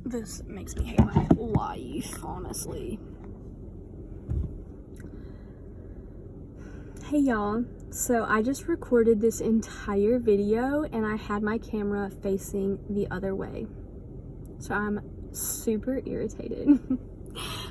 This makes me hate my life, honestly. Hey y'all, so I just recorded this entire video and I had my camera facing the other way. So I'm super irritated.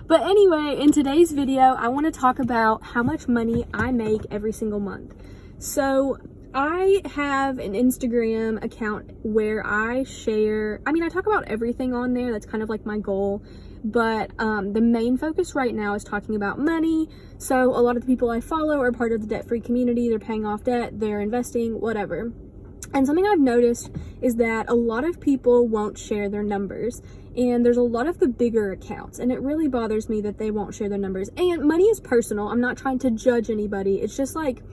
But anyway, in today's video, I want to talk about how much money I make every single month. So I have an Instagram account where I talk about everything on there. That's kind of like my goal. But the main focus right now is talking about money. So a lot of the people I follow are part of the debt-free community. They're paying off debt, they're investing, whatever. And something I've noticed is that a lot of people won't share their numbers. And there's a lot of the bigger accounts. And it really bothers me that they won't share their numbers. And money is personal. I'm not trying to judge anybody. It's just like,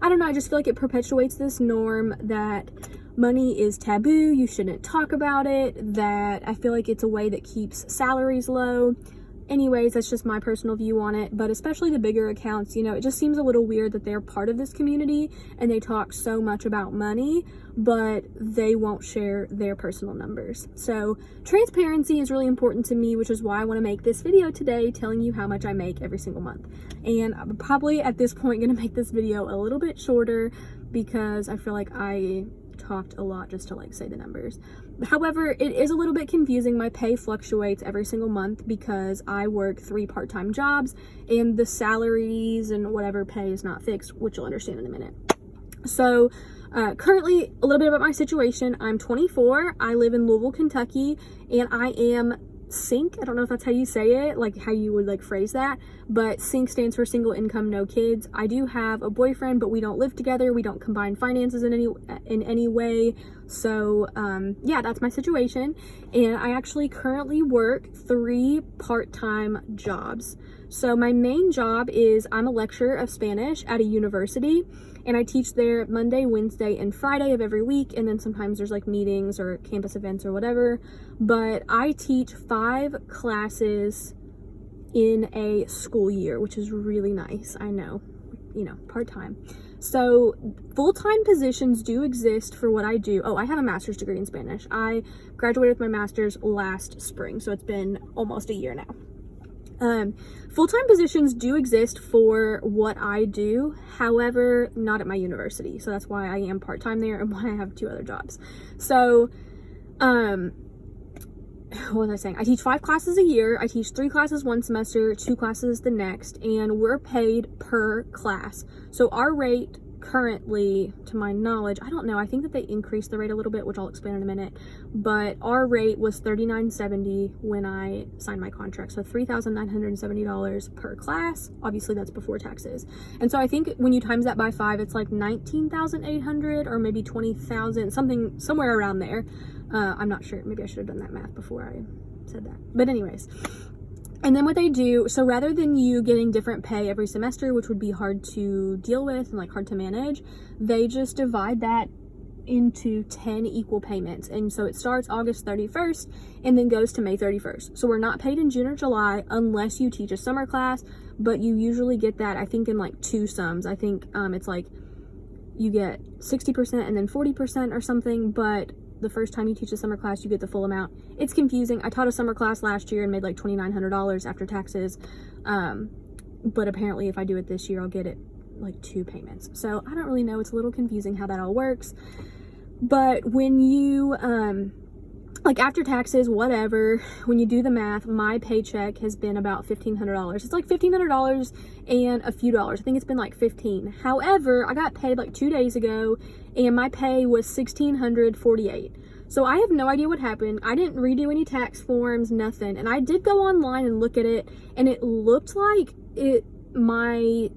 I don't know, I just feel like it perpetuates this norm that money is taboo, you shouldn't talk about it, that I feel like it's a way that keeps salaries low. Anyways, that's just my personal view on it, but especially the bigger accounts, you know, it just seems a little weird that they're part of this community and they talk so much about money, but they won't share their personal numbers. So transparency is really important to me, which is why I want to make this video today telling you how much I make every single month. And I'm probably at this point going to make this video a little bit shorter because I feel like I talked a lot just to like say the numbers. However, it is a little bit confusing. My pay fluctuates every single month because I work 3 part-time jobs and the salaries and whatever pay is not fixed, which you'll understand in a minute. So currently, a little bit about my situation. I'm 24. I live in Louisville, Kentucky, and I am SINK. I don't know if that's how you say it, like how you would like phrase that, but SINK stands for single income, no kids. I do have a boyfriend, but we don't live together. We don't combine finances in any way. So yeah, that's my situation. And I actually currently work 3 part-time jobs. So my main job is I'm a lecturer of Spanish at a university, and I teach there Monday, Wednesday, and Friday of every week, and then sometimes there's like meetings or campus events or whatever. But I teach 5 classes in a school year, which is really nice. I know, you know, part-time. So full-time positions do exist for what I do. Oh, I have a master's degree in Spanish. I graduated with my master's last spring, so it's been almost a year now. Full-time positions do exist for what I do, however, not at my university. So that's why I am part-time there and why I have 2 other jobs. So, what was I saying? I teach 5 classes a year. I teach 3 classes one semester, 2 classes the next, and we're paid per class. So our rate currently, to my knowledge, I don't know, I think that they increased the rate a little bit, which I'll explain in a minute, but our rate was $39.70 when I signed my contract, so $3,970 per class. Obviously that's before taxes. And so I think when you times that by 5, it's like 19,800 or maybe 20,000, something somewhere around there. I'm not sure, maybe I should have done that math before I said that, but anyways. And then what they do, so rather than you getting different pay every semester, which would be hard to deal with and like hard to manage, they just divide that into 10 equal payments. And so it starts August 31st and then goes to May 31st. So we're not paid in June or July unless you teach a summer class, but you usually get that, I think, in like 2 sums. I think it's like you get 60% and then 40% or something, but the first time you teach a summer class, you get the full amount. It's confusing. I taught a summer class last year and made like $2,900 after taxes. But apparently if I do it this year, I'll get it like 2 payments. So I don't really know. It's a little confusing how that all works. But when you, like after taxes, whatever, when you do the math, my paycheck has been about $1,500. It's like $1,500 and a few dollars. I think it's been like 15. However, I got paid like 2 days ago and my pay was $1,648. So I have no idea what happened. I didn't redo any tax forms, nothing. And I did go online and look at it, and it looked like my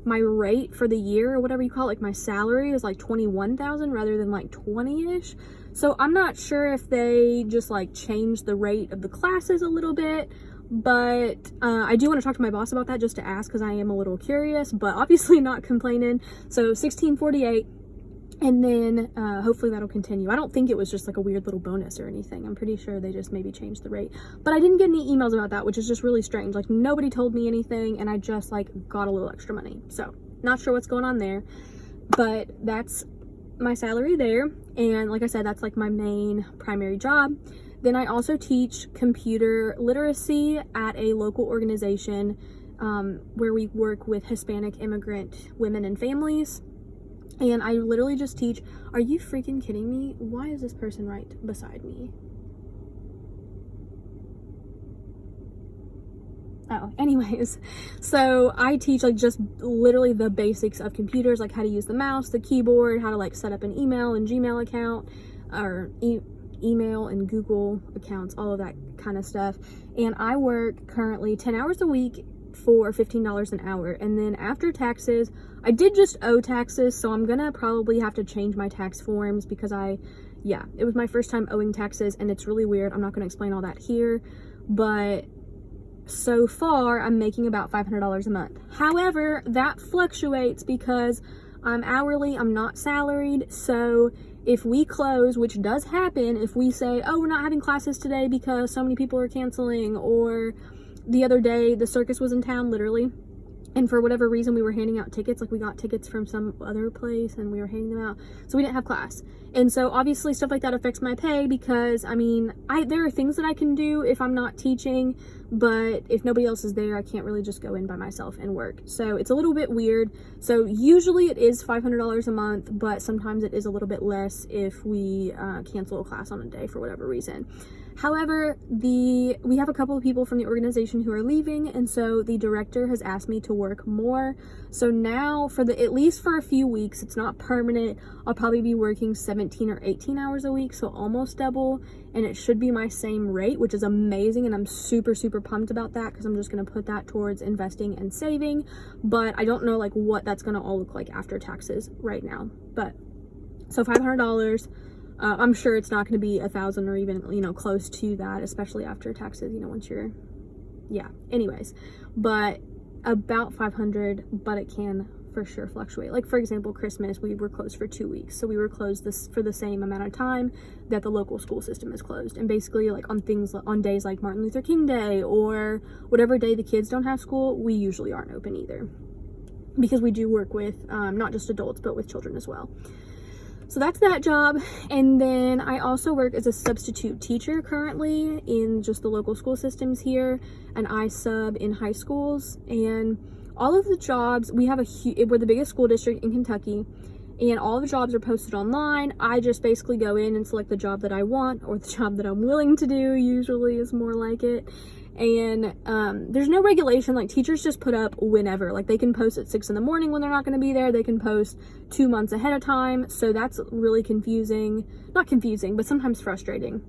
rate for the year, or whatever you call it, like my salary, is like $21,000 rather than like 20-ish. So I'm not sure if they just like changed the rate of the classes a little bit, but I do want to talk to my boss about that just to ask, because I am a little curious, but obviously not complaining. So $1,648, and then hopefully that'll continue. I don't think it was just like a weird little bonus or anything. I'm pretty sure they just maybe changed the rate, but I didn't get any emails about that, which is just really strange. Like nobody told me anything, and I just like got a little extra money. So not sure what's going on there, but that's my salary there. And like I said, that's like my main primary job. Then I also teach computer literacy at a local organization where we work with Hispanic immigrant women and families. And I literally just teach. Are you freaking kidding me? Why is this person right beside me? Oh, anyways, so I teach like just literally the basics of computers, like how to use the mouse, the keyboard, how to like set up an email and Gmail account, or email and Google accounts, all of that kind of stuff. And I work currently 10 hours a week for $15 an hour. And then after taxes, I did just owe taxes, so I'm gonna probably have to change my tax forms because it was my first time owing taxes and it's really weird. I'm not gonna explain all that here, but so far I'm making about $500 a month. However, that fluctuates because I'm hourly, I'm not salaried. So if we close, which does happen, if we say, oh, we're not having classes today because so many people are canceling, or the other day the circus was in town literally, and for whatever reason we were handing out tickets, like we got tickets from some other place and we were handing them out, so we didn't have class. And so obviously stuff like that affects my pay because I mean, there are things that I can do if I'm not teaching, but if nobody else is there, I can't really just go in by myself and work. So it's a little bit weird. So usually it is $500 a month, but sometimes it is a little bit less if we cancel a class on a day for whatever reason. However, we have a couple of people from the organization who are leaving, and so the director has asked me to work more. So now at least for a few weeks, it's not permanent, I'll probably be working 17 or 18 hours a week, so almost double, and it should be my same rate, which is amazing, and I'm super, super pumped about that because I'm just going to put that towards investing and saving, but I don't know like what that's going to all look like after taxes right now. But so $500, I'm sure it's not going to be 1,000 or even, close to that, especially after taxes, once you're, anyways, but about 500, but it can for sure fluctuate. Like for example, Christmas, we were closed for 2 weeks. So we were closed for the same amount of time that the local school system is closed. And basically like on days like Martin Luther King Day or whatever day the kids don't have school, we usually aren't open either, because we do work with not just adults, but with children as well. So that's that job. And then I also work as a substitute teacher currently in just the local school systems here, and I sub in high schools. And all of the jobs, we're the biggest school district in Kentucky, and all the jobs are posted online. I just basically go in and select the job that I want, or the job that I'm willing to do, usually is more like it. And there's no regulation. Like teachers just put up whenever, like they can post at 6 in the morning when they're not going to be there. They can post 2 months ahead of time. So that's really not confusing, but sometimes frustrating.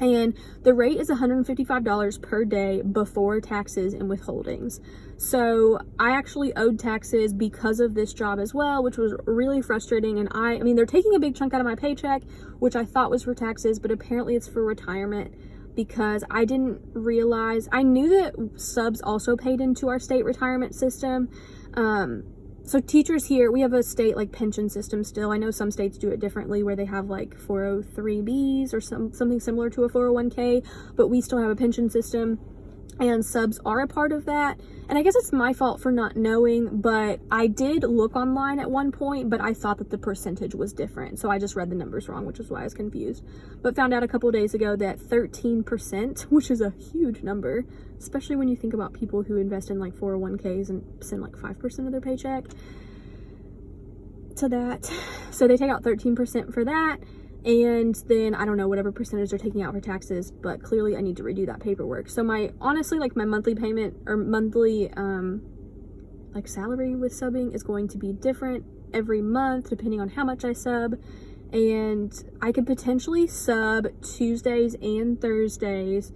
And the rate is $155 per day before taxes and withholdings. So I actually owed taxes because of this job as well, which was really frustrating. And I mean, they're taking a big chunk out of my paycheck, which I thought was for taxes, but apparently it's for retirement, because I didn't realize. I knew that subs also paid into our state retirement system. So teachers here, we have a state like pension system still. I know some states do it differently, where they have like 403Bs or something similar to a 401k, but we still have a pension system, and subs are a part of that. And I guess it's my fault for not knowing, but I did look online at one point, but I thought that the percentage was different. So I just read the numbers wrong, which is why I was confused. But found out a couple of days ago that 13%, which is a huge number, especially when you think about people who invest in like 401ks and send like 5% of their paycheck to that. So they take out 13% for that. And then I don't know whatever percentage they're taking out for taxes, but clearly I need to redo that paperwork. So my monthly payment or monthly like salary with subbing is going to be different every month depending on how much I sub. And I could potentially sub Tuesdays and Thursdays,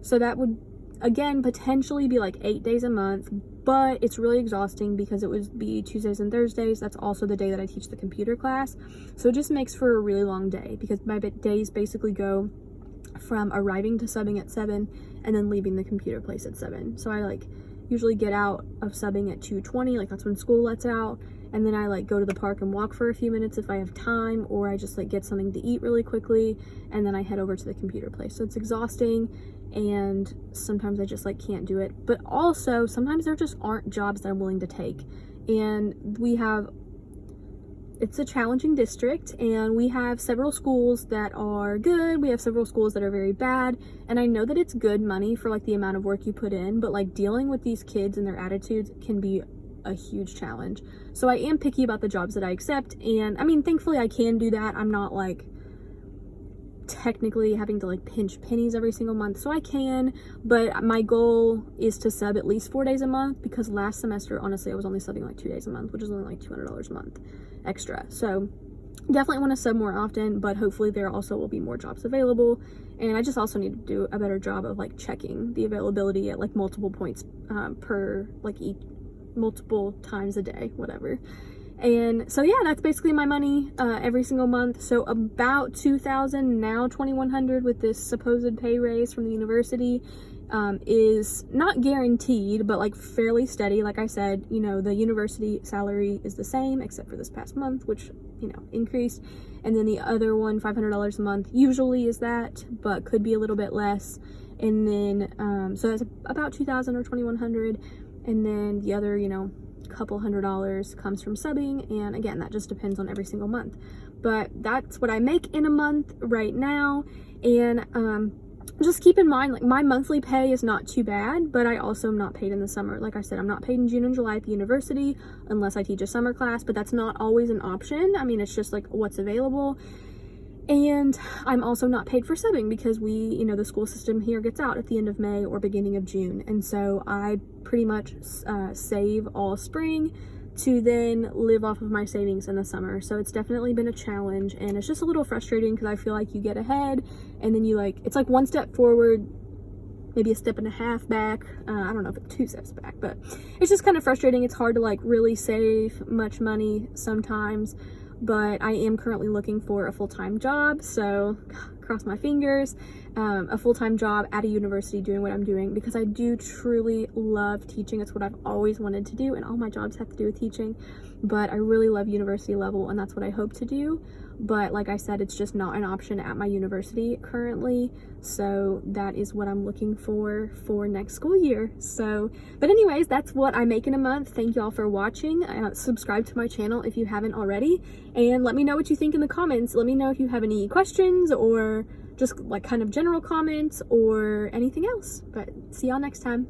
so that would again potentially be like 8 days a month, but it's really exhausting because it would be Tuesdays and Thursdays. That's also the day that I teach the computer class, so it just makes for a really long day, because my days basically go from arriving to subbing at 7 and then leaving the computer place at 7. So I like usually get out of subbing at 2:20, like that's when school lets out, and then I like go to the park and walk for a few minutes if I have time, or I just like get something to eat really quickly, and then I head over to the computer place. So it's exhausting, and sometimes I just like can't do it. But also sometimes there just aren't jobs that I'm willing to take, and we have it's a challenging district, and we have several schools that are good, we have several schools that are very bad, and I know that it's good money for like the amount of work you put in, but like dealing with these kids and their attitudes can be a huge challenge. So I am picky about the jobs that I accept, and I mean, thankfully I can do that. I'm not like technically having to like pinch pennies every single month, so I can, but my goal is to sub at least 4 days a month, because last semester honestly I was only subbing like 2 days a month, which is only like $200 a month extra. So definitely want to sub more often, but hopefully there also will be more jobs available. And I just also need to do a better job of like checking the availability at like multiple points per like each multiple times a day, whatever. And so yeah, that's basically my money every single month. So about $2,000, now $2,100 with this supposed pay raise from the university is not guaranteed, but like fairly steady. Like I said, you know, the university salary is the same except for this past month, which, you know, increased. And then the other one, $500 a month, usually is that, but could be a little bit less. And then so that's about $2,000 or $2,100. And then the other, you know, couple $100 comes from subbing, and again, that just depends on every single month. But that's what I make in a month right now. And just keep in mind, like, my monthly pay is not too bad, but I also am not paid in the summer. Like I said, I'm not paid in June and July at the university unless I teach a summer class, but that's not always an option. I mean, it's just like what's available. And I'm also not paid for subbing because we, you know, the school system here gets out at the end of May or beginning of June. And so I pretty much save all spring to then live off of my savings in the summer. So it's definitely been a challenge, and it's just a little frustrating because I feel like you get ahead and then you like, it's like one step forward, maybe a step and a half back. I don't know if it's 2 steps back, but it's just kind of frustrating. It's hard to like really save much money sometimes. But I am currently looking for a full-time job, so cross my fingers, a full-time job at a university doing what I'm doing, because I do truly love teaching. It's what I've always wanted to do, and all my jobs have to do with teaching, but I really love university level, and that's what I hope to do. But like I said, it's just not an option at my university currently, so that is what I'm looking for next school year. So, but anyways, that's what I make in a month. Thank you all for watching. Subscribe to my channel if you haven't already, and let me know what you think in the comments. Let me know if you have any questions or just like kind of general comments or anything else. But see y'all next time.